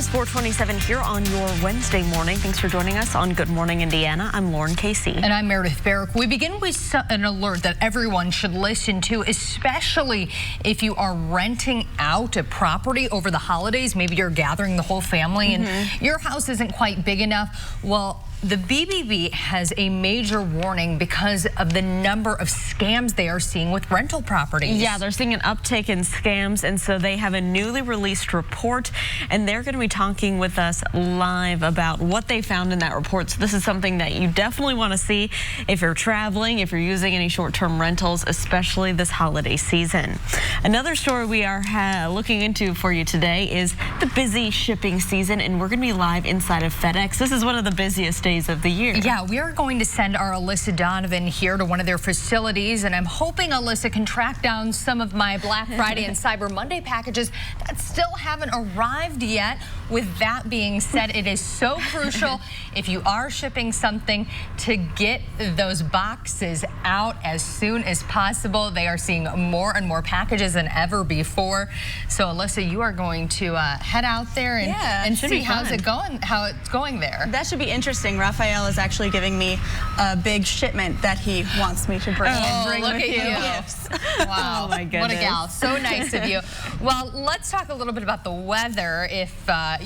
is 4:27 here on your Wednesday morning. Thanks for joining us on Good Morning Indiana. I'm Lauren Casey. And I'm Meredith Barrick. We begin with an alert that everyone should listen to, especially if you are renting out a property over the holidays. Maybe you're gathering the whole family and your house isn't quite big enough. Well, the BBB has a major warning because of the number of scams they are seeing with rental properties. Yeah, they're seeing an uptick in scams, and so they have a newly released report, and they're going to be talking with us live about what they found in that report. So this is something that you definitely want to see if you're traveling, if you're using any short-term rentals, especially this holiday season. Another story we are looking into for you today is the busy shipping season, and we're going to be live inside of FedEx. This is one of the busiest days of the year. Yeah, we are going to send our Alyssa Donovan here to one of their facilities, and I'm hoping Alyssa can track down some of my Black Friday and Cyber Monday packages that still haven't arrived yet. With that being said, it is so crucial if you are shipping something to get those boxes out as soon as possible. They are seeing more and more packages than ever before. So Alyssa, you are going to head out there and see how it's going there. That should be interesting. Raphael is actually giving me a big shipment that he wants me to bring. Look at you. Gifts. Wow. Oh my goodness. What a gal. So nice of you. Well, let's talk a little bit about the weather if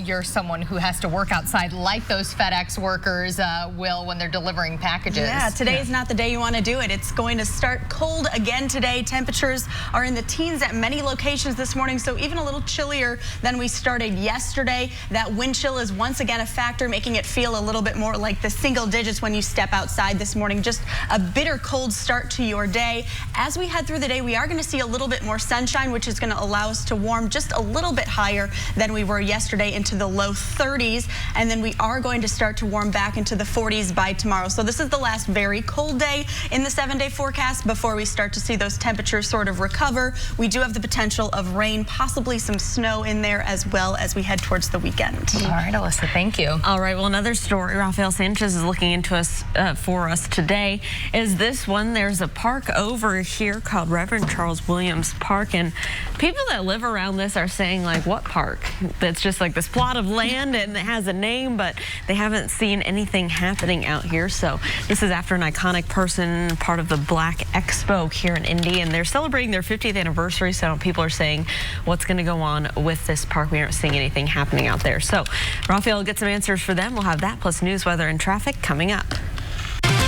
you're someone who has to work outside like those FedEx workers will when they're delivering packages. Yeah, today is not the day you want to do it. It's going to start cold again today. Temperatures are in the teens at many locations this morning, so even a little chillier than we started yesterday. That wind chill is once again a factor, making it feel a little bit more like the single digits when you step outside this morning. Just a bitter cold start to your day. As we head through the day, we are going to see a little bit more sunshine, which is going to allow us to warm just a little bit higher than we were yesterday into the low 30s. And then we are going to start to warm back into the 40s by tomorrow. So this is the last very cold day in the 7-day forecast before we start to see those temperatures sort of recover. We do have the potential of rain, possibly some snow in there as well as we head towards the weekend. All right, Alyssa, thank you. All right, well, another story Rafael Sanchez is looking into us for us today is this one. There's a park over here called Reverend Charles Williams Park, and people that live around this are saying, like, what park? That's just like this plot of land and it has a name, but they haven't seen anything happening out here. So this is after an iconic person, part of the Black Expo here in Indy, and they're celebrating their 50th anniversary. So people are saying, what's going to go on with this park? We aren't seeing anything happening out there. So Rafael will get some answers for them. We'll have that plus news, weather, and traffic coming up.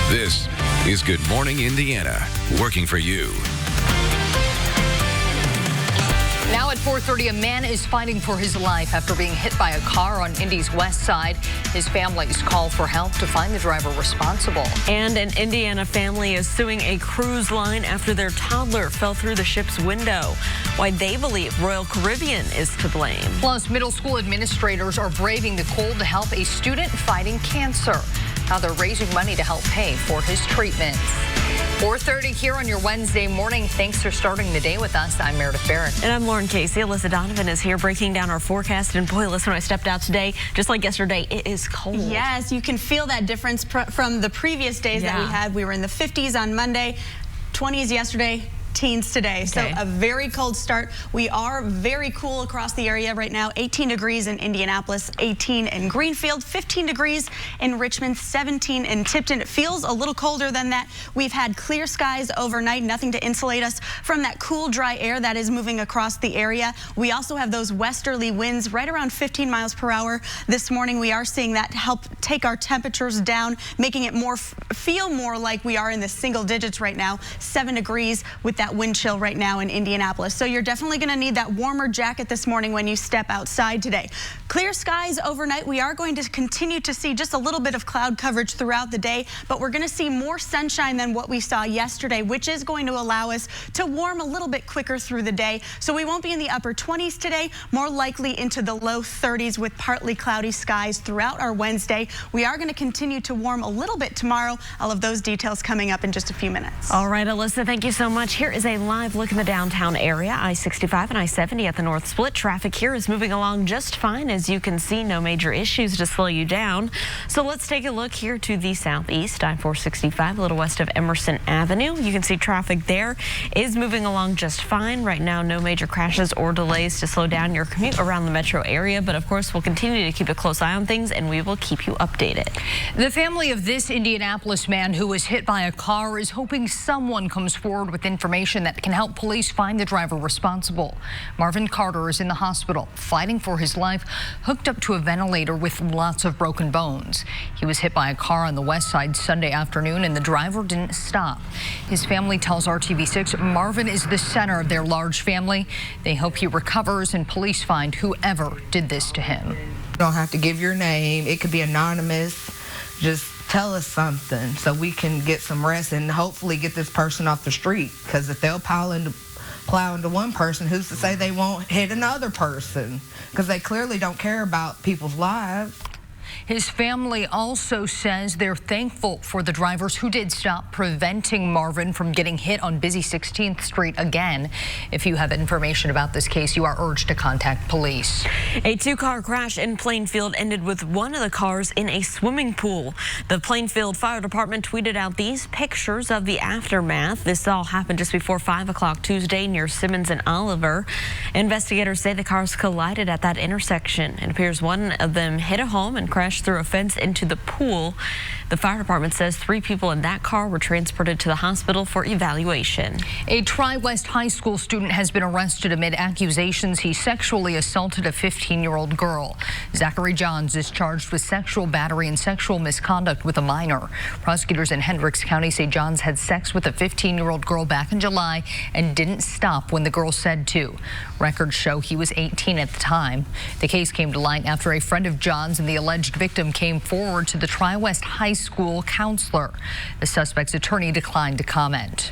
This is Good Morning Indiana, working for you. Now at 4:30, a man is fighting for his life after being hit by a car on Indy's west side. His family's called for help to find the driver responsible. And an Indiana family is suing a cruise line after their toddler fell through the ship's window. Why they believe Royal Caribbean is to blame. Plus, middle school administrators are braving the cold to help a student fighting cancer. How they're raising money to help pay for his treatments. 4:30 here on your Wednesday morning. Thanks for starting the day with us. I'm Meredith Barrick. And I'm Lauren Casey. Alyssa Donovan is here breaking down our forecast. And boy, listen, when I stepped out today, just like yesterday, it is cold. Yes, you can feel that difference from the previous days that we had. We were in the 50s on Monday, 20s yesterday, teens today. So a very cold start. We are very cool across the area right now. 18 degrees in Indianapolis, 18 in Greenfield, 15 degrees in Richmond, 17 in Tipton. It feels a little colder than that. We've had clear skies overnight, nothing to insulate us from that cool, dry air that is moving across the area. We also have those westerly winds right around 15 miles per hour. This morning, we are seeing that help take our temperatures down, making it feel more like we are in the single digits right now. 7 degrees with that wind chill right now in Indianapolis. So you're definitely going to need that warmer jacket this morning when you step outside today. Clear skies overnight. We are going to continue to see just a little bit of cloud coverage throughout the day, but we're going to see more sunshine than what we saw yesterday, which is going to allow us to warm a little bit quicker through the day. So we won't be in the upper 20s today, more likely into the low 30s with partly cloudy skies throughout our Wednesday. We are going to continue to warm a little bit tomorrow. All of those details coming up in just a few minutes. All right, Alyssa, thank you so much. Here Here is a live look in the downtown area. I-65 and I-70 at the North Split. Traffic here is moving along just fine. As you can see, no major issues to slow you down. So let's take a look here to the southeast. I-465 a little west of Emerson Avenue. You can see traffic there is moving along just fine. Right now, no major crashes or delays to slow down your commute around the metro area. But of course, we'll continue to keep a close eye on things and we will keep you updated. The family of this Indianapolis man who was hit by a car is hoping someone comes forward with information that can help police find the driver responsible. Marvin Carter is in the hospital fighting for his life, hooked up to a ventilator with lots of broken bones. He was hit by a car on the west side Sunday afternoon and the driver didn't stop. His family tells RTV6 Marvin is the center of their large family. They hope he recovers and police find whoever did this to him. You don't have to give your name. It could be anonymous. Just tell us something so we can get some rest and hopefully get this person off the street. Because if they'll plow into one person, who's to say they won't hit another person? Because they clearly don't care about people's lives. His family also says they're thankful for the drivers who did stop, preventing Marvin from getting hit on busy 16th Street again. If you have information about this case, you are urged to contact police. A two-car crash in Plainfield ended with one of the cars in a swimming pool. The Plainfield Fire Department tweeted out these pictures of the aftermath. This all happened just before 5 o'clock Tuesday near Simmons and Oliver. Investigators say the cars collided at that intersection. It appears one of them hit a home and crashed through a fence into the pool. The fire department says 3 people in that car were transported to the hospital for evaluation. A Tri-West High School student has been arrested amid accusations he sexually assaulted a 15-year-old girl. Zachary Johns is charged with sexual battery and sexual misconduct with a minor. Prosecutors in Hendricks County say Johns had sex with a 15-year-old girl back in July and didn't stop when the girl said to. Records show he was 18 at the time. The case came to light after a friend of Johns and the alleged victim came forward to the Tri-West High School counselor. The suspect's attorney declined to comment.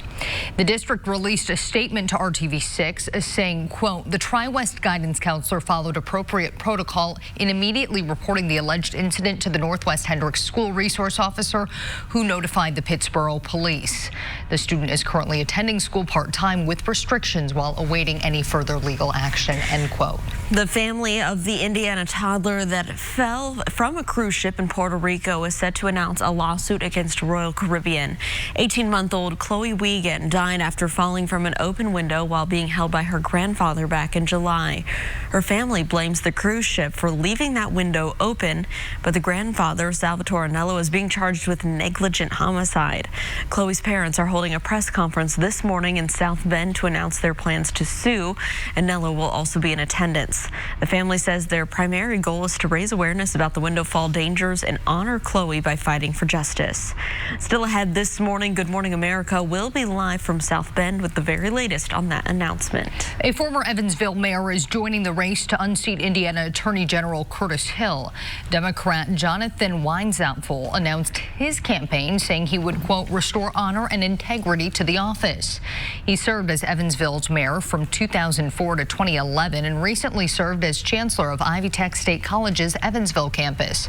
The district released a statement to RTV6 saying, quote, the Tri-West guidance counselor followed appropriate protocol in immediately reporting the alleged incident to the Northwest Hendricks school resource officer who notified the Pittsboro police. The student is currently attending school part-time with restrictions while awaiting any further legal action, end quote. The family of the Indiana toddler that fell from a cruise ship in Puerto Rico is set to announce a lawsuit against Royal Caribbean. 18-month-old Chloe Wiegand died after falling from an open window while being held by her grandfather back in July. Her family blames the cruise ship for leaving that window open, but the grandfather, Salvatore Anello, is being charged with negligent homicide. Chloe's parents are holding a press conference this morning in South Bend to announce their plans to sue. Anello will also be in attendance. The family says their primary goal is to raise awareness about the window fall dangers and honor Chloe by fighting for justice. Still ahead this morning, Good Morning America will be live from South Bend with the very latest on that announcement. A former Evansville mayor is joining the race to unseat Indiana Attorney General Curtis Hill. Democrat Jonathan Weinzapfel announced his campaign, saying he would, quote, restore honor and integrity to the office. He served as Evansville's mayor from 2004 to 2011 and recently served as chancellor of Ivy Tech State College's Evansville campus.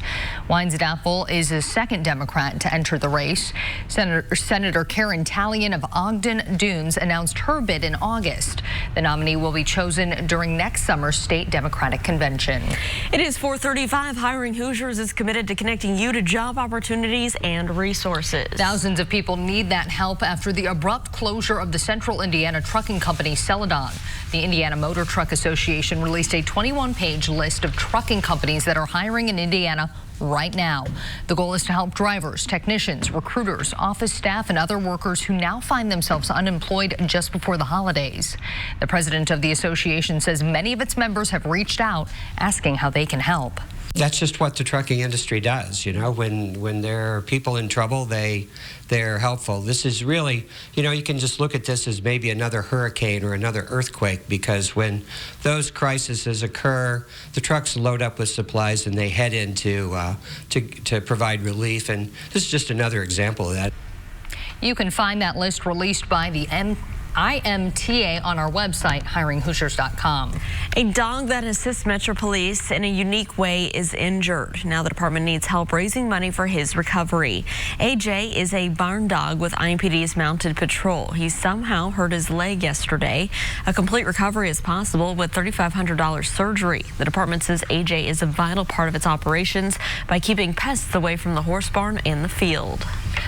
Weinzapfel is the second Democrat to enter the race. Senator Karen Talion of Ogden Dunes announced her bid in August. The nominee will be chosen during next summer's state Democratic convention. It is 4:35. Hiring Hoosiers is committed to connecting you to job opportunities and resources. Thousands of people need that help after the abrupt closure of the Central Indiana trucking company Celadon. The Indiana Motor Truck Association released a 21-page list of trucking companies that are hiring in Indiana right now. The goal is to help drivers, technicians, recruiters, office staff, and other workers who now find themselves unemployed just before the holidays. The president of the association says many of its members have reached out asking how they can help. That's just what the trucking industry does. You know, when there are people in trouble, they're helpful. This is really, you know, you can just look at this as maybe another hurricane or another earthquake, because when those crises occur, the trucks load up with supplies and they head in to provide relief. And this is just another example of that. You can find that list released by the IMTA on our website, hiringhoosiers.com. A dog that assists Metro Police in a unique way is injured. Now the department needs help raising money for his recovery. AJ is a barn dog with IMPD's mounted patrol. He somehow hurt his leg yesterday. A complete recovery is possible with $3,500 surgery. The department says AJ is a vital part of its operations by keeping pests away from the horse barn and the field.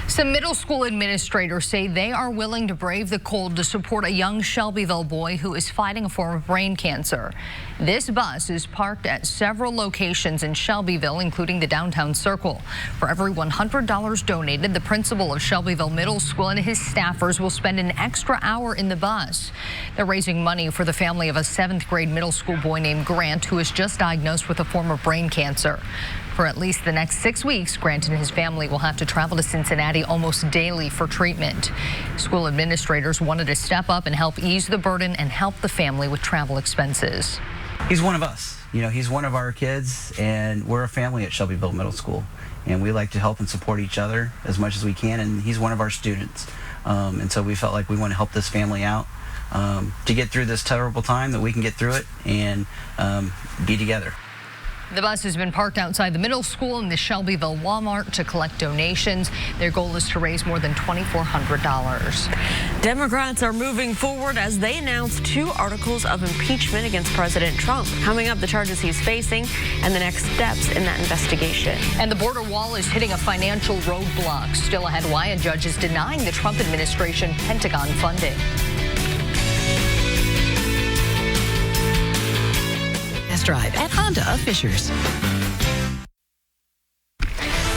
Some middle school administrators say they are willing to brave the cold to support a young Shelbyville boy who is fighting a form of brain cancer. This bus is parked at several locations in Shelbyville, including the downtown circle. For every $100 donated, the principal of Shelbyville Middle School and his staffers will spend an extra hour in the bus. They're raising money for the family of a 7th grade middle school boy named Grant, who was just diagnosed with a form of brain cancer. For at least the next 6 weeks, Grant and his family will have to travel to Cincinnati almost daily for treatment. School administrators wanted to step up and help ease the burden and help the family with travel expenses. He's one of us. You know, he's one of our kids, and we're a family at Shelbyville Middle School. And we like to help and support each other as much as we can, and he's one of our students. And so we felt like we want to help this family out to get through this terrible time, that we can get through it and be together. The bus has been parked outside the middle school and the Shelbyville Walmart to collect donations. Their goal is to raise more than $2,400. Democrats are moving forward as they announce 2 articles of impeachment against President Trump. Coming up, the charges he's facing and the next steps in that investigation. And the border wall is hitting a financial roadblock. Still ahead, why a judge is denying the Trump administration Pentagon funding. Drive at Honda of Fishers.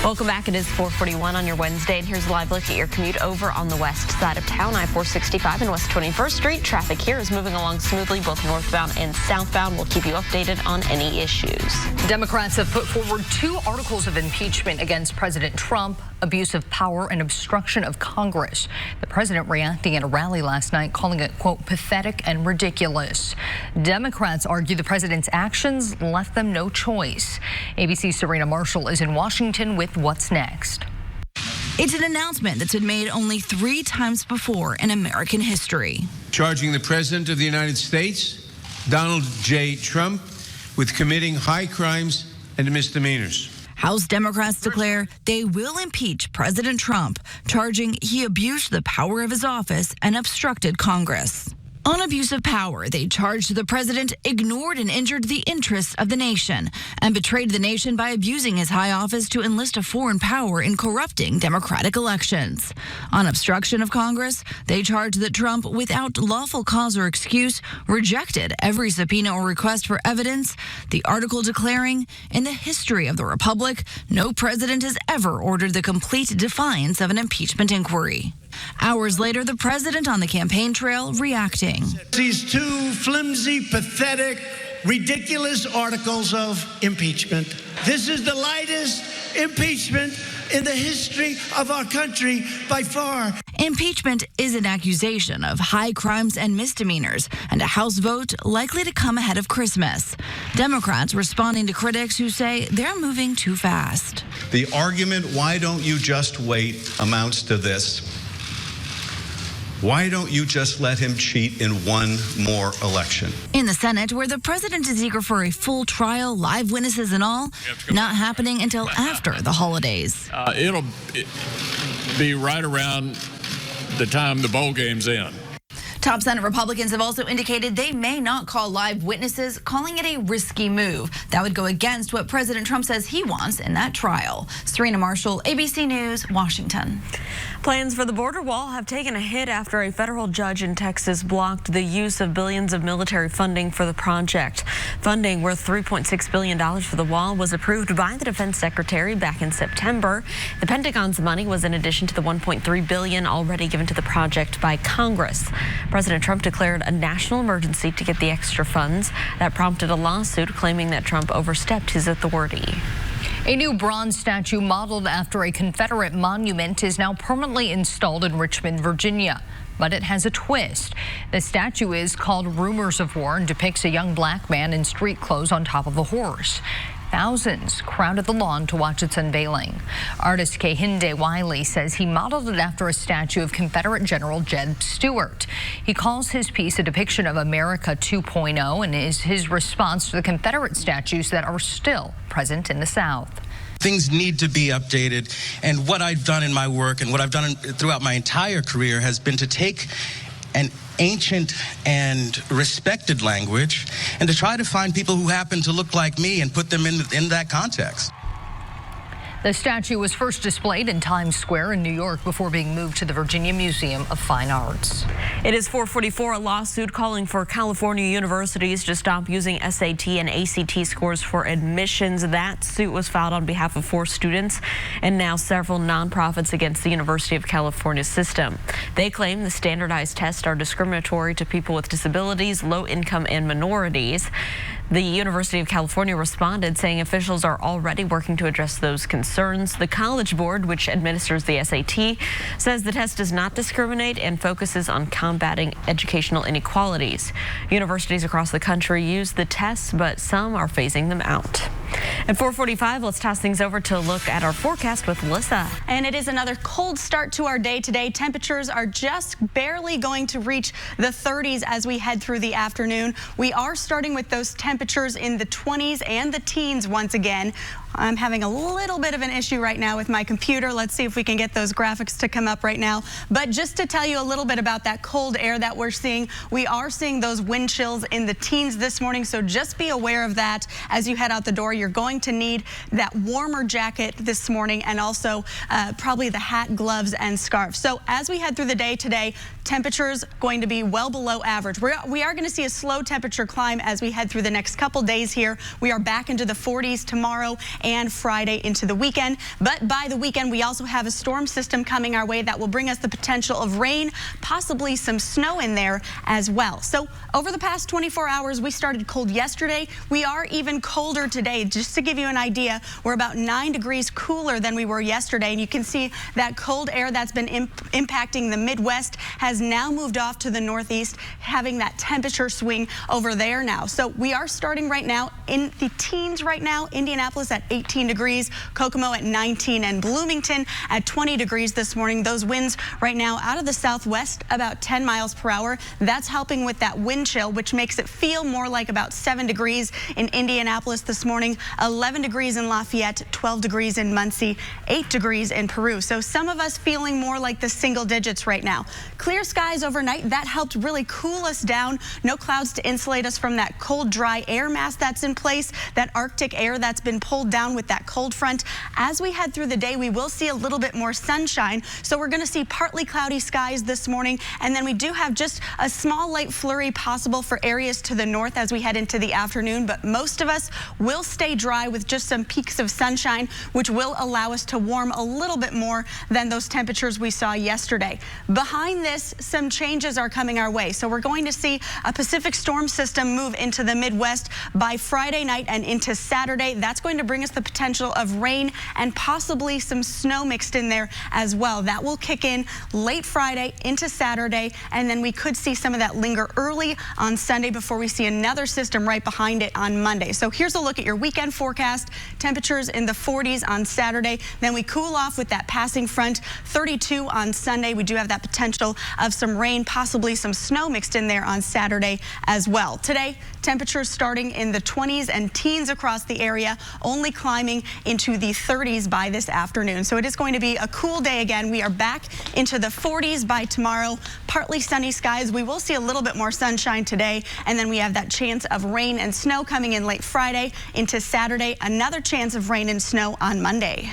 Welcome back. It is 4:41 on your Wednesday, and here's a live look at your commute over on the west side of town. I-465 and West 21st Street. Traffic here is moving along smoothly, both northbound and southbound. We'll keep you updated on any issues. Democrats have put forward 2 articles of impeachment against President Trump, abuse of power and obstruction of Congress. The president reacting at a rally last night, calling it, quote, pathetic and ridiculous. Democrats argue the president's actions left them no choice. ABC's Serena Marshall is in Washington with what's next. It's an announcement that's been made only 3 times before in American history. Charging the President of the United States, Donald J. Trump, with committing high crimes and misdemeanors. House Democrats declare they will impeach President Trump, charging he abused the power of his office and obstructed Congress. On abuse of power, they charged the president ignored and injured the interests of the nation and betrayed the nation by abusing his high office to enlist a foreign power in corrupting democratic elections. On obstruction of Congress, they charged that Trump, without lawful cause or excuse, rejected every subpoena or request for evidence, the article declaring, in the history of the republic, no president has ever ordered the complete defiance of an impeachment inquiry. Hours later, the president on the campaign trail reacting. These 2 flimsy, pathetic, ridiculous articles of impeachment. This is the lightest impeachment in the history of our country by far. Impeachment is an accusation of high crimes and misdemeanors, and a House vote likely to come ahead of Christmas. Democrats responding to critics who say they're moving too fast. The argument, why don't you just wait, amounts to this. Why don't you just let him cheat in one more election? In the Senate, where the president is eager for a full trial, live witnesses and all, not happening until after the holidays. It'll be right around the time the bowl game's in. Top Senate Republicans have also indicated they may not call live witnesses, calling it a risky move. That would go against what President Trump says he wants in that trial. Serena Marshall, ABC News, Washington. Plans for the border wall have taken a hit after a federal judge in Texas blocked the use of billions of military funding for the project. Funding worth $3.6 billion for the wall was approved by the defense secretary back in September. The Pentagon's money was in addition to the $1.3 billion already given to the project by Congress. President Trump declared a national emergency to get the extra funds. That prompted a lawsuit claiming that Trump overstepped his authority. A new bronze statue modeled after a Confederate monument is now permanently installed in Richmond, Virginia. But it has a twist. The statue is called Rumors of War and depicts a young black man in street clothes on top of a horse. thousands crowded the lawn to watch its unveiling. Artist Kehinde Wiley says he modeled it after a statue of Confederate General Jed Stuart. He calls his piece a depiction of America 2.0 and is his response to the Confederate statues that are still present in the South. Things need to be updated, and what I've done in my work and what I've done throughout my entire career has been to take an ancient and respected language and to try to find people who happen to look like me and put them in that context. The statue was first displayed in Times Square in New York before being moved to the Virginia Museum of Fine Arts. It is 4:44. A lawsuit calling for California universities to stop using SAT and ACT scores for admissions. That suit was filed on behalf of 4 students and now several nonprofits against the University of California system. They claim the standardized tests are discriminatory to people with disabilities, low income, and minorities. The University of California responded, saying officials are already working to address those concerns. The College Board, which administers the SAT, says the test does not discriminate and focuses on combating educational inequalities. Universities across the country use the tests, but some are phasing them out. At 4:45, let's toss things over to look at our forecast with Alyssa. And it is another cold start to our day today. Temperatures are just barely going to reach the 30s as we head through the afternoon. We are starting with those temperatures in the 20s and the teens once again. I'm having a little bit of an issue right now with my computer. Let's see if we can get those graphics to come up right now. But just to tell you a little bit about that cold air that we're seeing, we are seeing those wind chills in the teens this morning. So just be aware of that as you head out the door. You're going to need that warmer jacket this morning and also probably the hat, gloves, and scarf. So as we head through the day today, temperatures going to be well below average. We are going to see a slow temperature climb as we head through the next couple days here. We are back into the 40s tomorrow and Friday into the weekend. But by the weekend, we also have a storm system coming our way that will bring us the potential of rain, possibly some snow in there as well. So over the past 24 hours, we started cold yesterday. We are even colder today. Just to give you an idea, we're about 9 degrees cooler than we were yesterday. And you can see that cold air that's been impacting the Midwest has now moved off to the Northeast, having that temperature swing over there now. So we are starting right now in the teens right now. Indianapolis at 18 degrees, Kokomo at 19, and Bloomington at 20 degrees this morning. Those winds right now out of the southwest about 10 miles per hour. That's helping with that wind chill, which makes it feel more like about 7 degrees in Indianapolis this morning, 11 degrees in Lafayette, 12 degrees in Muncie, 8 degrees in Peru. So some of us feeling more like the single digits right now. Clear skies overnight, that helped really cool us down. No clouds to insulate us from that cold, dry air mass that's in place, that Arctic air that's been pulled down with that cold front. As we head through the day, we will see a little bit more sunshine. So we're going to see partly cloudy skies this morning. And then we do have just a small light flurry possible for areas to the north as we head into the afternoon. But most of us will stay dry with just some peaks of sunshine, which will allow us to warm a little bit more than those temperatures we saw yesterday. Behind this, some changes are coming our way. So we're going to see a Pacific storm system move into the Midwest by Friday night and into Saturday. That's going to bring us the potential of rain and possibly some snow mixed in there as well. That will kick in late Friday into Saturday, and then we could see some of that linger early on Sunday before we see another system right behind it on Monday. So here's a look at your weekend forecast. Temperatures in the 40s on Saturday. Then we cool off with that passing front. 32 on Sunday. We do have that potential of some rain, possibly some snow mixed in there on Saturday as well. Today, temperatures starting in the 20s and teens across the area, only climbing into the 30s by this afternoon. So it is going to be a cool day again. We are back into the 40s by tomorrow. Partly sunny skies. We will see a little bit more sunshine today, and then we have that chance of rain and snow coming in late Friday into Saturday. Another chance of rain and snow on Monday.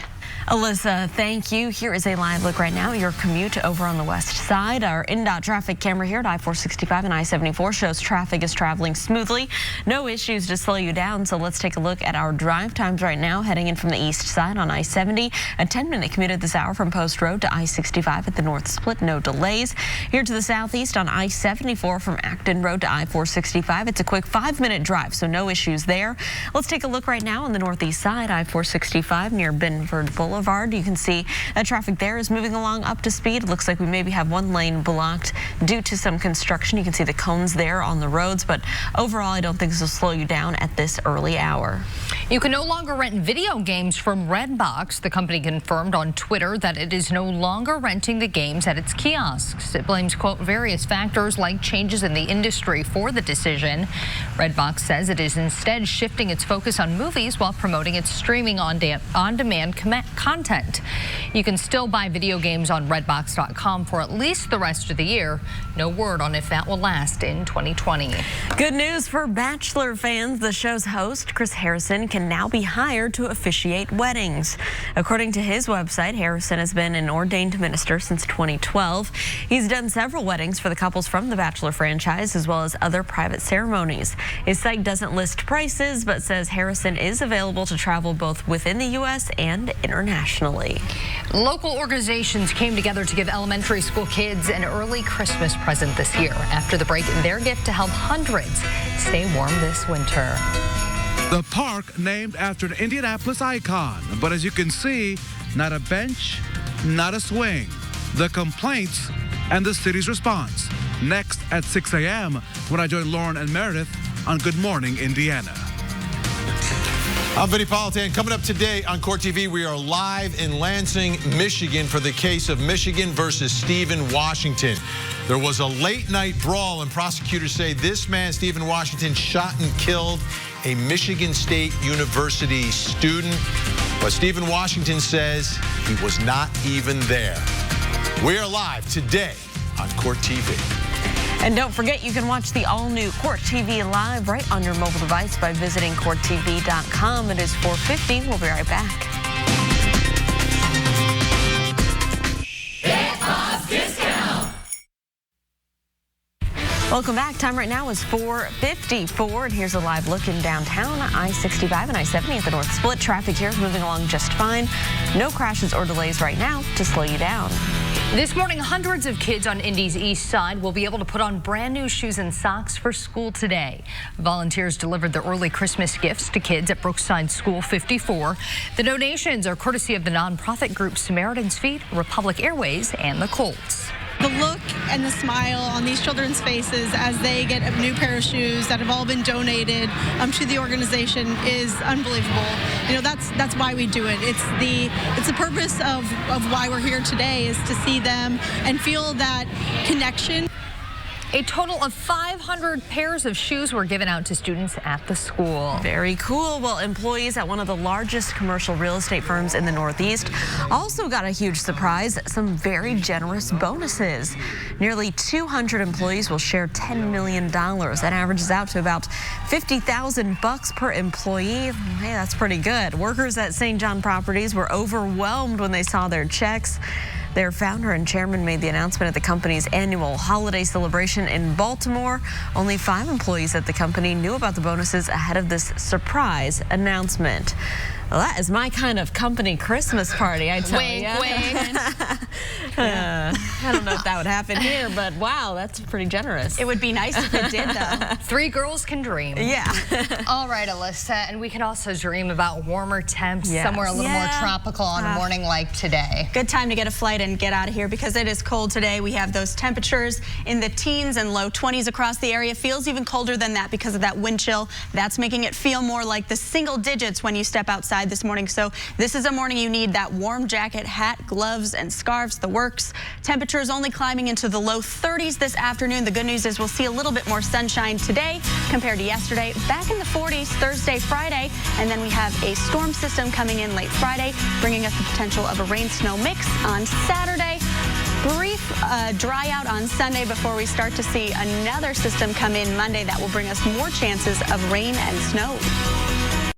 Alyssa, thank you. Here is a live look right now. Your commute over on the west side. Our INDOT traffic camera here at I-465 and I-74 shows traffic is traveling smoothly. No issues to slow you down. So let's take a look at our drive times right now. Heading in from the east side on I-70. A 10-minute commute at this hour from Post Road to I-65 at the north split. No delays. Here to the southeast on I-74 from Acton Road to I-465. It's a quick 5-minute drive, so no issues there. Let's take a look right now on the northeast side. I-465 near Binford Boulevard. You can see that traffic there is moving along up to speed. It looks like we maybe have one lane blocked due to some construction. You can see the cones there on the roads, but overall, I don't think this will slow you down at this early hour. You can no longer rent video games from Redbox. The company confirmed on Twitter that it is no longer renting the games at its kiosks. It blames, quote, various factors like changes in the industry for the decision. Redbox says it is instead shifting its focus on movies while promoting its streaming on-demand content. You can still buy video games on Redbox.com for at least the rest of the year. No word on if that will last in 2020. Good news for Bachelor fans. The show's host, Chris Harrison, can now be hired to officiate weddings. According to his website, Harrison has been an ordained minister since 2012. He's done several weddings for the couples from the Bachelor franchise, as well as other private ceremonies. His site doesn't list prices, but says Harrison is available to travel both within the U.S. and internationally. Local organizations came together to give elementary school kids an early Christmas present this year. After the break, their gift to help hundreds stay warm this winter. The park named after an Indianapolis icon, but as you can see, not a bench, not a swing. The complaints and the city's response. Next at 6 a.m. when I join Lauren and Meredith on Good Morning Indiana. I'm Vinny Politan. Coming up today on Court TV, we are live in Lansing, Michigan for the case of Michigan versus Stephen Washington. There was a late-night brawl, and prosecutors say this man, Stephen Washington, shot and killed a Michigan State University student. But Stephen Washington says he was not even there. We are live today on Court TV. And don't forget, you can watch the all-new Court TV live right on your mobile device by visiting CourtTV.com. It is 4:50. We'll be right back. Welcome back. Time right now is 4:54, and here's a live look in downtown. I-65 and I-70 at the North Split. Traffic here is moving along just fine. No crashes or delays right now to slow you down. This morning, hundreds of kids on Indy's east side will be able to put on brand new shoes and socks for school today. Volunteers delivered the early Christmas gifts to kids at Brookside School 54. The donations are courtesy of the nonprofit group Samaritan's Feet, Republic Airways, and the Colts. The look and the smile on these children's faces as they get a new pair of shoes that have all been donated to the organization is unbelievable. You know, that's why we do it. It's the purpose of why we're here today, is to see them and feel that connection. A total of 500 pairs of shoes were given out to students at the school. Very cool. Well, employees at one of the largest commercial real estate firms in the Northeast also got a huge surprise, some very generous bonuses. Nearly 200 employees will share $10 million. That averages out to about $50,000 per employee. Hey, that's pretty good. Workers at St. John Properties were overwhelmed when they saw their checks. Their founder and chairman made the announcement at the company's annual holiday celebration in Baltimore. Only 5 employees at the company knew about the bonuses ahead of this surprise announcement. Well, that is my kind of company Christmas party, I tell you. I don't know if that would happen here, but wow, that's pretty generous. It would be nice if it did, though. 3 girls can dream. Yeah. All right, Alyssa, and we can also dream about warmer temps, somewhere a little more tropical on a morning like today. Good time to get a flight and get out of here because it is cold today. We have those temperatures in the teens and low 20s across the area. Feels even colder than that because of that wind chill. That's making it feel more like the single digits when you step outside this morning. So this is a morning you need that warm jacket, hat, gloves, and scarves, the works. Temperatures only climbing into the low 30s this afternoon. The good news is we'll see a little bit more sunshine today compared to yesterday. Back in the 40s Thursday, Friday, and then we have a storm system coming in late Friday, bringing us the potential of a rain-snow mix on Saturday. Brief dry out on Sunday before we start to see another system come in Monday that will bring us more chances of rain and snow.